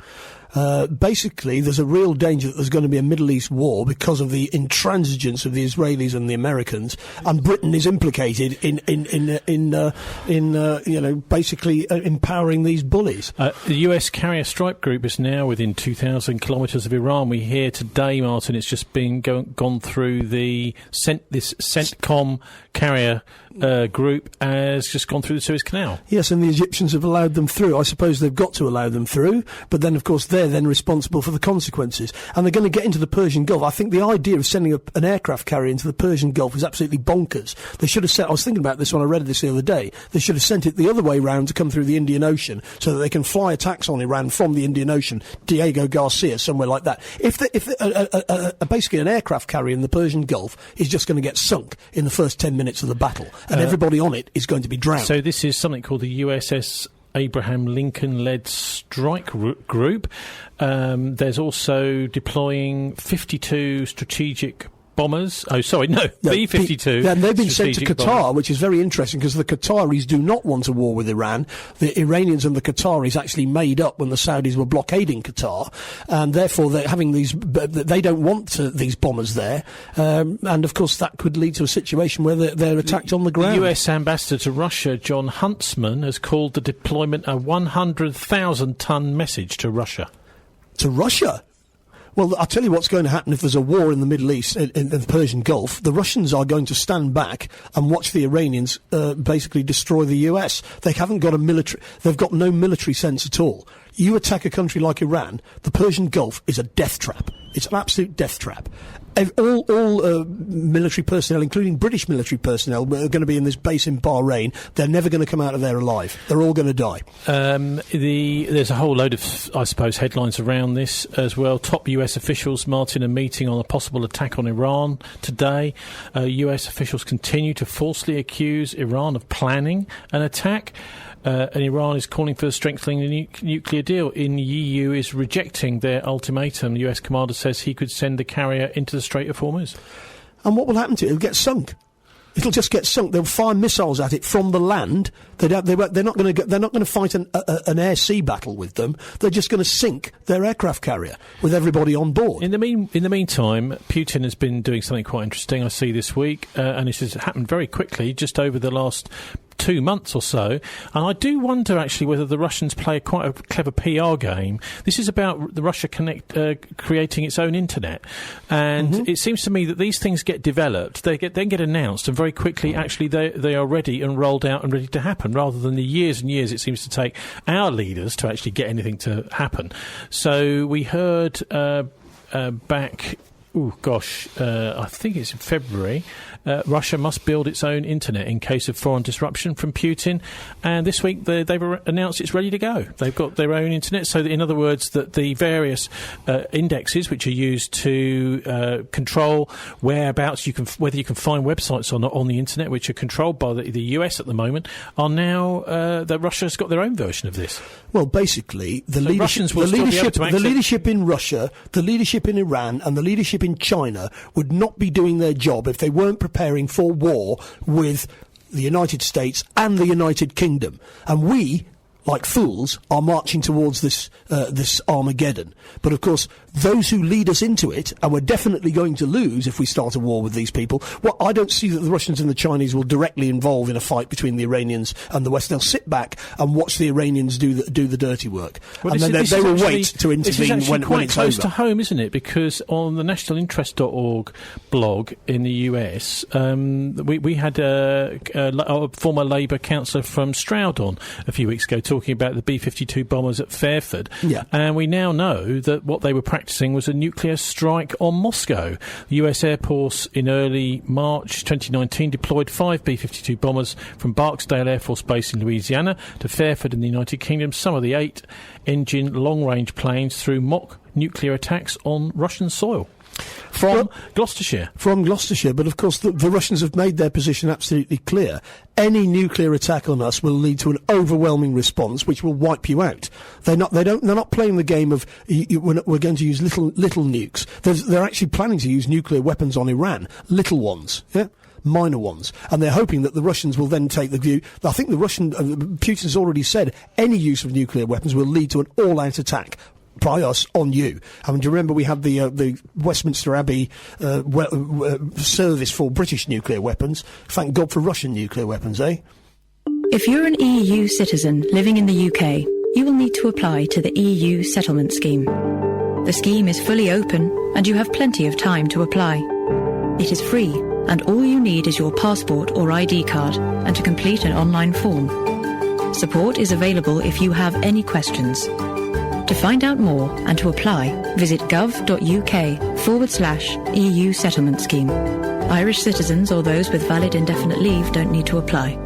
Basically, there's a real danger that there's going to be a Middle East war because of the intransigence of the Israelis and the Americans, and Britain is implicated in basically empowering these bullies. The US carrier strike group is now within 2,000 kilometres of Iran. We hear today, Martin, it's just been gone through this CENTCOM carrier group has just gone through the Suez Canal. Yes, and the Egyptians have allowed them through. I suppose they've got to allow them through, but then, of course, they're then responsible for the consequences. And they're going to get into the Persian Gulf. I think the idea of sending an aircraft carrier into the Persian Gulf is absolutely bonkers. They should have sent, I was thinking about this when I read this the other day, they should have sent it the other way round to come through the Indian Ocean so that they can fly attacks on Iran from the Indian Ocean, Diego Garcia, somewhere like that. Basically an aircraft carrier in the Persian Gulf is just going to get sunk in the first 10 minutes of the battle, and everybody on it is going to be drowned. So this is something called the USS Abraham Lincoln-led strike group. There's also deploying 52 strategic bombers. Oh, sorry, no, B-52. And they've been sent to Qatar, bombers, which is very interesting because the Qataris do not want a war with Iran. The Iranians and the Qataris actually made up when the Saudis were blockading Qatar, and therefore they're having these. They don't want these bombers there, and of course that could lead to a situation where they're attacked on the ground. The US ambassador to Russia, John Huntsman, has called the deployment a 100,000-ton message to Russia. To Russia? Well, I'll tell you what's going to happen if there's a war in the Middle East, in the Persian Gulf. The Russians are going to stand back and watch the Iranians basically destroy the US. They haven't got they've got no military sense at all. You attack a country like Iran, the Persian Gulf is a death trap. It's an absolute death trap. All military personnel, including British military personnel, are going to be in this base in Bahrain. They're never going to come out of there alive. They're all going to die. There's a whole load of, I suppose, headlines around this as well. Top US officials, Martin, are meeting on a possible attack on Iran today. US officials continue to falsely accuse Iran of planning an attack. And Iran is calling for strengthening the nuclear deal. The EU is rejecting their ultimatum. The US commander says he could send the carrier into the Strait of Hormuz. And what will happen to it? It'll get sunk. It'll just get sunk. They'll fire missiles at it from the land. They're not going to fight an air-sea battle with them. They're just going to sink their aircraft carrier with everybody on board. In the meantime, Putin has been doing something quite interesting. I see this week, and this has happened very quickly, just over the last 2 months or so, and I do wonder actually whether the Russians play quite a clever PR game. This is about the Russia creating its own internet, and it seems to me that these things get developed, then get announced, and very quickly actually they are ready and rolled out and ready to happen, rather than the years and years it seems to take our leaders to actually get anything to happen. So we heard back, I think it's in February, Russia must build its own internet in case of foreign disruption from Putin. And this week they've announced it's ready to go. They've got their own internet. So that, in other words, that the various indexes which are used to control whereabouts whether you can find websites or not on the internet, which are controlled by the US at the moment, are now that Russia's got their own version of this. Well, basically, the leadership in Russia, the leadership in Iran, and the leadership in China would not be doing their job if they weren't preparing for war with the United States and the United Kingdom. And we like fools, are marching towards this Armageddon. But of course, those who lead us into it, and we're definitely going to lose if we start a war with these people. Well, I don't see that the Russians and the Chinese will directly involve in a fight between the Iranians and the West. They'll sit back and watch the Iranians do the dirty work, and then they will wait to intervene when quite it's close over. to home, isn't it? Because on the nationalinterest.org blog in the US, we had a former Labour councillor from Stroud on a few weeks ago talking about the B-52 bombers at Fairford. Yeah. And we now know that what they were practising was a nuclear strike on Moscow. The US Air Force in early March 2019 deployed 5 B-52 bombers from Barksdale Air Force Base in Louisiana to Fairford in the United Kingdom. Some of the 8-engine long-range planes threw mock nuclear attacks on Russian soil. From Gloucestershire. From Gloucestershire, but of course the Russians have made their position absolutely clear. Any nuclear attack on us will lead to an overwhelming response, which will wipe you out. They're not playing the game of we're going to use little nukes. They're actually planning to use nuclear weapons on Iran, little ones. Yeah. Minor ones, and they're hoping that the Russians will then take the view. I think Putin's already said any use of nuclear weapons will lead to an all-out attack by us on you. I mean, do you remember we had the Westminster Abbey service for British nuclear weapons? Thank God for Russian nuclear weapons, eh? If you're an EU citizen living in the UK, you will need to apply to the EU Settlement Scheme. The scheme is fully open, and you have plenty of time to apply. It is free, and all you need is your passport or ID card and to complete an online form. Support is available if you have any questions. To find out more and to apply, visit gov.uk/EU Settlement Scheme. Irish citizens or those with valid indefinite leave don't need to apply.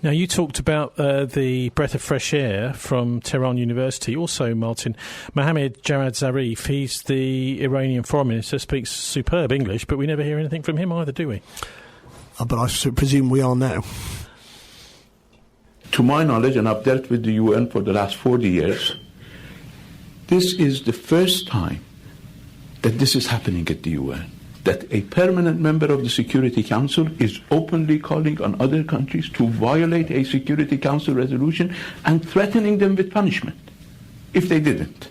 Now, you talked about the breath of fresh air from Tehran University. Also, Martin, Mohammad Javad Zarif, he's the Iranian foreign minister, speaks superb English, but we never hear anything from him either, do we? But I presume we are now. To my knowledge, and I've dealt with the UN for the last 40 years, this is the first time that this is happening at the UN. That a permanent member of the Security Council is openly calling on other countries to violate a Security Council resolution and threatening them with punishment if they didn't.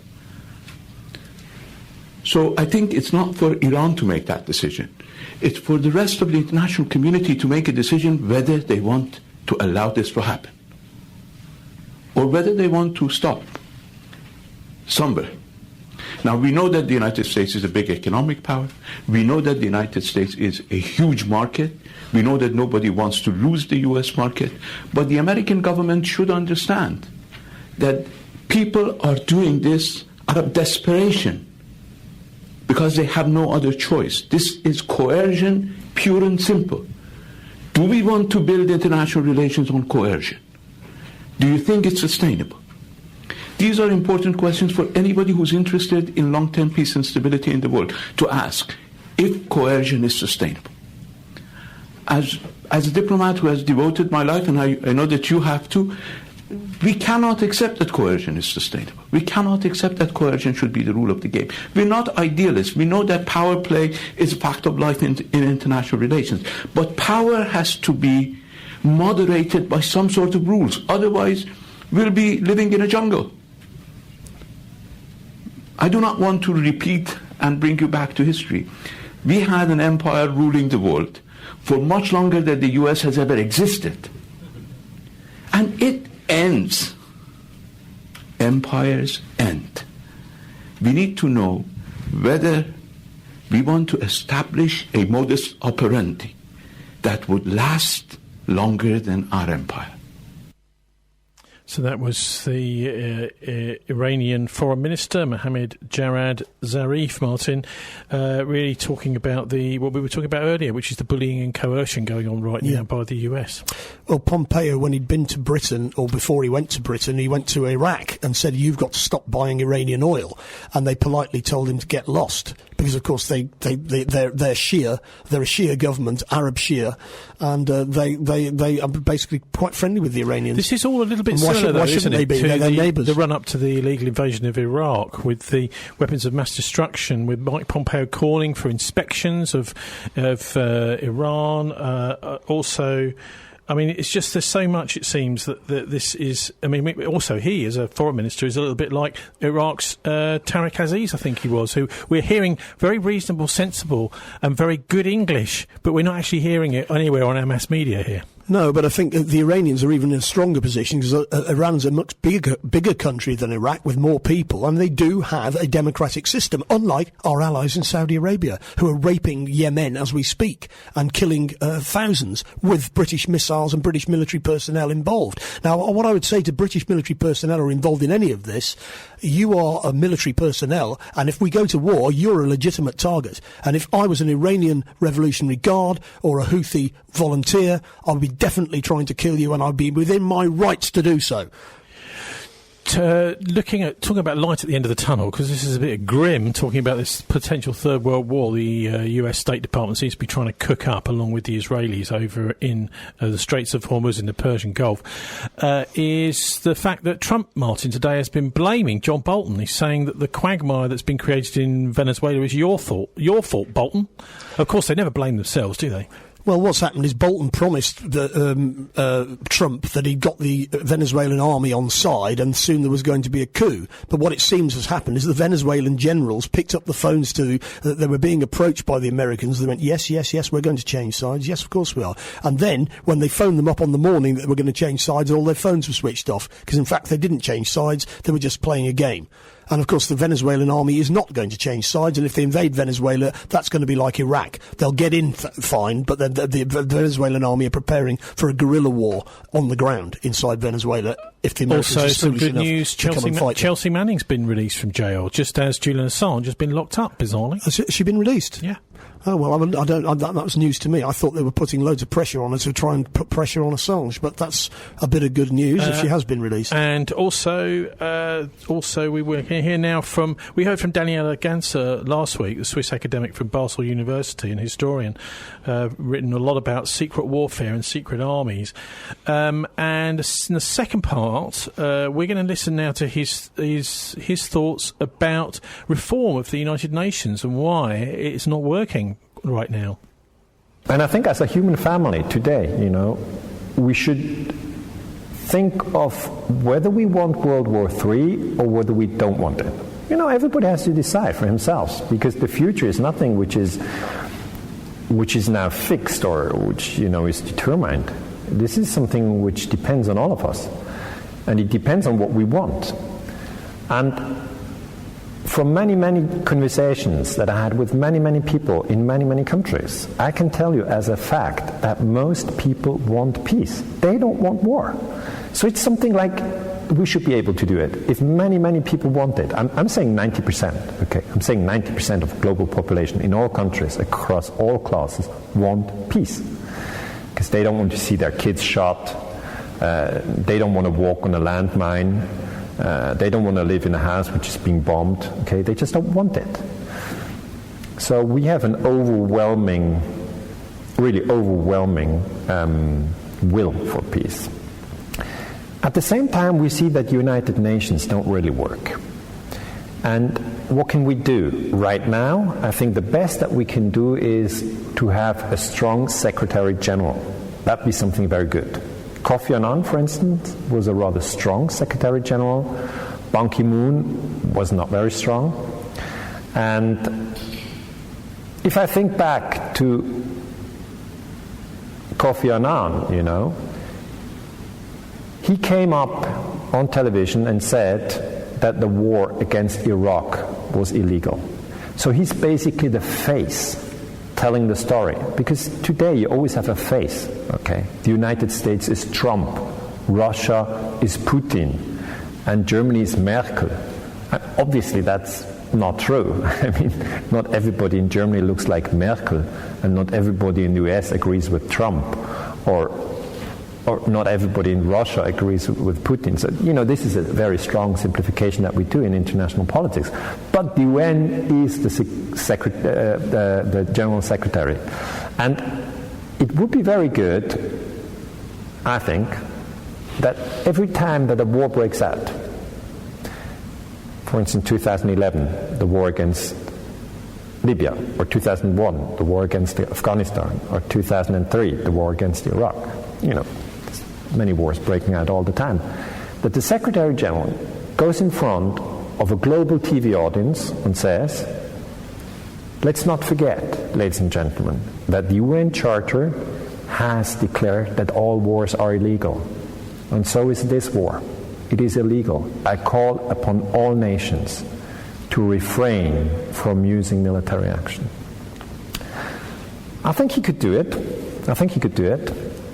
So I think it's not for Iran to make that decision. It's for the rest of the international community to make a decision whether they want to allow this to happen or whether they want to stop somewhere. Now, we know that the United States is a big economic power. We know that the United States is a huge market. We know that nobody wants to lose the U.S. market. But the American government should understand that people are doing this out of desperation because they have no other choice. This is coercion, pure and simple. Do we want to build international relations on coercion? Do you think it's sustainable? These are important questions for anybody who's interested in long-term peace and stability in the world to ask if coercion is sustainable. As a diplomat who has devoted my life, and I know that you have too, we cannot accept that coercion is sustainable. We cannot accept that coercion should be the rule of the game. We're not idealists. We know that power play is a fact of life in international relations. But power has to be moderated by some sort of rules. Otherwise, we'll be living in a jungle. I do not want to repeat and bring you back to history. We had an empire ruling the world for much longer than the US has ever existed. And it ends. Empires end. We need to know whether we want to establish a modus operandi that would last longer than our empire. So that was the Iranian Foreign Minister, Mohammad Javad Zarif, Martin, really talking about what we were talking about earlier, which is the bullying and coercion going on right now by the US. Well, Pompeo, when he'd been to Britain, or before he went to Britain, he went to Iraq and said, you've got to stop buying Iranian oil. And they politely told him to get lost. Because, of course, they're Shia. They're a Shia government, Arab Shia, and they are basically quite friendly with the Iranians. This is all a little bit similar, though, isn't it, to their neighbours? The run-up to the illegal invasion of Iraq with the weapons of mass destruction, with Mike Pompeo calling for inspections of Iran, also I mean, it's just there's so much, it seems, that this is... I mean, also he, as a foreign minister, is a little bit like Iraq's Tariq Aziz, I think he was, who we're hearing very reasonable, sensible and very good English, but we're not actually hearing it anywhere on our mass media here. No, but I think the Iranians are even in a stronger position because Iran's a much bigger country than Iraq with more people, and they do have a democratic system, unlike our allies in Saudi Arabia, who are raping Yemen as we speak and killing thousands with British missiles and British military personnel involved. Now, what I would say to British military personnel who are involved in any of this, you are a military personnel, and if we go to war, you're a legitimate target. And if I was an Iranian Revolutionary Guard or a Houthi volunteer, I would be definitely trying to kill you, and I'd be within my rights to do so. Talking about light at the end of the tunnel, because this is a bit grim, talking about this potential Third World War the US State Department seems to be trying to cook up along with the Israelis over in the Straits of Hormuz in the Persian Gulf, is the fact that Trump, Martin, today has been blaming John Bolton. He's saying that the quagmire that's been created in Venezuela is your fault, Bolton. Of course, they never blame themselves, do they? Well, what's happened is Bolton promised Trump that he'd got the Venezuelan army on side and soon there was going to be a coup. But what it seems has happened is the Venezuelan generals picked up the phones they were being approached by the Americans. They went, yes, we're going to change sides. Yes, of course we are. And then when they phoned them up on the morning that they were going to change sides, all their phones were switched off. Because in fact, they didn't change sides. They were just playing a game. And, of course, the Venezuelan army is not going to change sides, and if they invade Venezuela, that's going to be like Iraq. They'll get in fine, but then the Venezuelan army are preparing for a guerrilla war on the ground inside Venezuela if the Americans also, are some good news, Chelsea Manning's been released from jail, just as Julian Assange has been locked up, bizarrely. Has she been released? Yeah. Oh, well, that was news to me. I thought they were putting loads of pressure on her to try and put pressure on Assange, but that's a bit of good news if she has been released. And also we were here now we heard from Daniela Ganser last week, the Swiss academic from Basel University and historian, written a lot about secret warfare and secret armies. And in the second part, we're going to listen now to his thoughts about reform of the United Nations and why it's not working right now. And I think as a human family today, we should think of whether we want World War III or whether we don't want it. Everybody has to decide for himself, because the future is nothing which is now fixed or which, is determined. This is something which depends on all of us, and it depends on what we want. And from many, many conversations that I had with many, many people in many, many countries, I can tell you as a fact that most people want peace. They don't want war. So it's something like we should be able to do it if many, many people want it. I'm saying 90%, okay? I'm saying 90% of global population in all countries across all classes want peace. Because they don't want to see their kids shot. They don't want to walk on a landmine. They don't want to live in a house which is being bombed. Okay, they just don't want it. So we have an really overwhelming will for peace. At the same time, we see that United Nations don't really work. And what can we do right now? I think the best that we can do is to have a strong Secretary General. That'd be something very good. Kofi Annan, for instance, was a rather strong Secretary General. Ban Ki-moon was not very strong. And if I think back to Kofi Annan, he came up on television and said that the war against Iraq was illegal. So he's basically the face telling the story, because today you always have a face, okay? The United States is Trump, Russia is Putin, and Germany is Merkel. Obviously that's not true. I mean, not everybody in Germany looks like Merkel, and not everybody in the US agrees with Trump, or not everybody in Russia agrees with Putin. So, this is a very strong simplification that we do in international politics. But the UN is the General Secretary. And it would be very good, I think, that every time that a war breaks out, for instance, 2011, the war against Libya, or 2001, the war against Afghanistan, or 2003, the war against Iraq, many wars breaking out all the time, that the Secretary General goes in front of a global TV audience and says, let's not forget, ladies and gentlemen, that the UN Charter has declared that all wars are illegal. And so is this war. It is illegal. I call upon all nations to refrain from using military action. I think he could do it.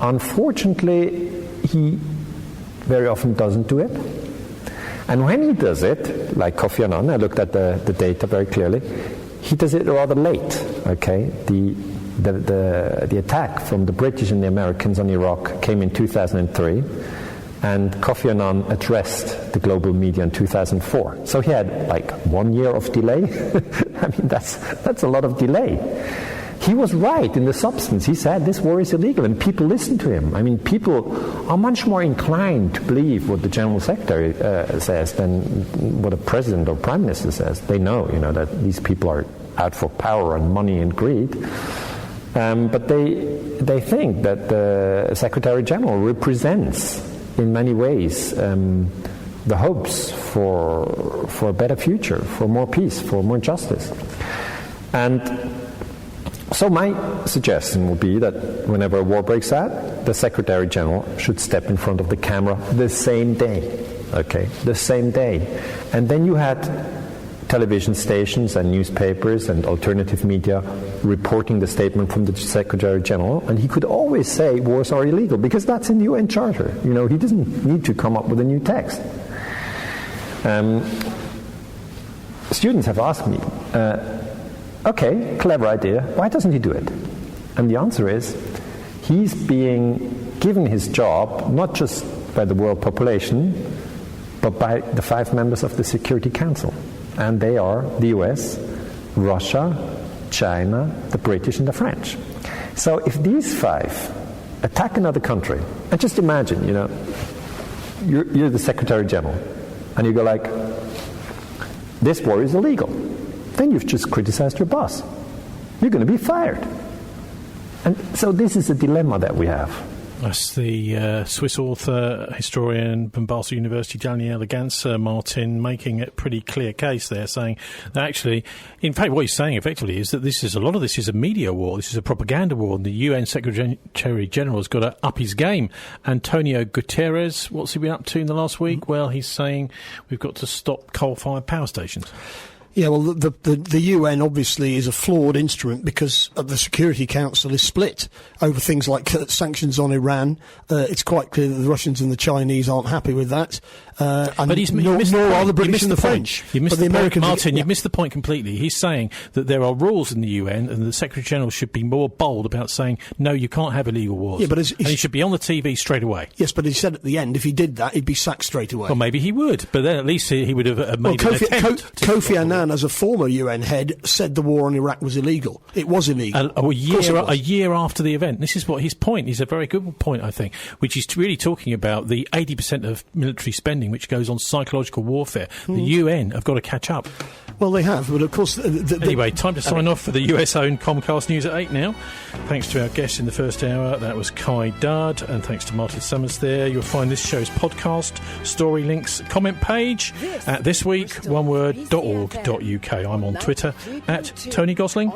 Unfortunately, he very often doesn't do it. And when he does it, like Kofi Annan, I looked at the data very clearly, he does it rather late, okay? The attack from the British and the Americans on Iraq came in 2003, and Kofi Annan addressed the global media in 2004. So he had like 1 year of delay. I mean, that's a lot of delay. He was right in the substance. He said this war is illegal, and people listen to him. I mean, people are much more inclined to believe what the General Secretary says than what a president or prime minister says. They know, that these people are out for power and money and greed. But they think that the Secretary General represents, in many ways, the hopes for a better future, for more peace, for more justice. And so my suggestion would be that whenever a war breaks out, the Secretary General should step in front of the camera the same day, okay? The same day. And then you had television stations and newspapers and alternative media reporting the statement from the Secretary General, and he could always say wars are illegal, because that's in the UN Charter. He doesn't need to come up with a new text. Students have asked me, okay, clever idea, why doesn't he do it? And the answer is, he's being given his job not just by the world population, but by the 5 members of the Security Council. And they are the US, Russia, China, the British, and the French. So if these 5 attack another country, and just imagine, you're the Secretary General, and you go like, this war is illegal. Then you've just criticized your boss. You're going to be fired. And so this is a dilemma that we have. That's the Swiss author, historian from Basel University, Daniel Elegance, Martin, making a pretty clear case there, saying that actually, in fact, what he's saying effectively is that a lot of this is a media war, this is a propaganda war, and the UN Secretary General has got to up his game. Antonio Guterres, what's he been up to in the last week? Well, he's saying we've got to stop coal-fired power stations. Yeah, well, the UN obviously is a flawed instrument because the Security Council is split over things like sanctions on Iran. It's quite clear that the Russians and the Chinese aren't happy with that. But nor are the British and the French. You missed the point, Martin. You've missed the point completely. He's saying that there are rules in the UN, and the Secretary General should be more bold about saying, no, you can't have illegal wars. Yeah, but and he should be on the TV straight away. Yes, but he said at the end, if he did that, he'd be sacked straight away. Well, maybe he would, but then at least he would have made an attempt. Kofi Annan, as a former UN head, said the war on Iraq was illegal. It was illegal. A year after the event. This is what his point is, a very good point, I think, which is really talking about the 80% of military spending which goes on psychological warfare. The UN have got to catch up. Well, they have, but of course... Anyway, time to sign off for the US-owned Comcast News at 8 now. Thanks to our guests in the first hour. That was Kai Dudd, and thanks to Martin Summers there. You'll find this show's podcast, story links, comment page at thisweek.org.uk. I'm on Twitter at Tony Gosling.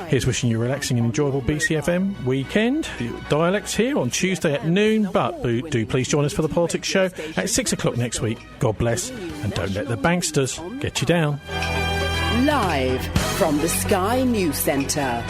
Here's wishing you a relaxing and enjoyable BCFM weekend. Dialects here on Tuesday at noon, but do please join us for the Politics Show at 6 o'clock next week. God bless, and don't let the banksters get you down. Live from the Sky News Centre.